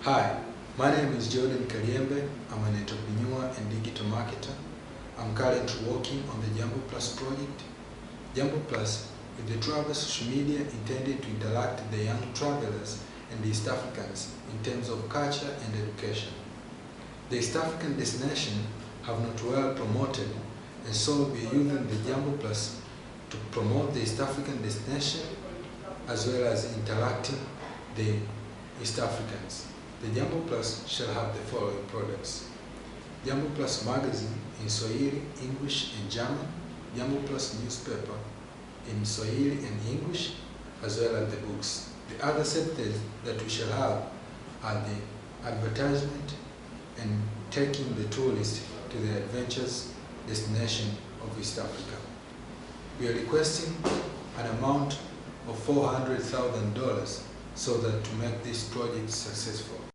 Hi, my name is Jordan Kariembe. I'm an entrepreneur and digital marketer. I'm currently working on the Jambo Plus project. Jambo Plus is the travel social media intended to interact with the young travelers and East Africans in terms of culture and education. The East African destination have not well promoted, and so we are using the Jambo Plus to promote the East African destination as well as interacting the East Africans. The Jambo Plus shall have the following products: Jambo Plus magazine in Swahili, English and German, Jambo Plus newspaper in Swahili and English, as well as the books. The other sectors that we shall have are the advertisement and taking the tourist to the adventures destination of East Africa. We are requesting an amount of $400,000 so that to make this project successful.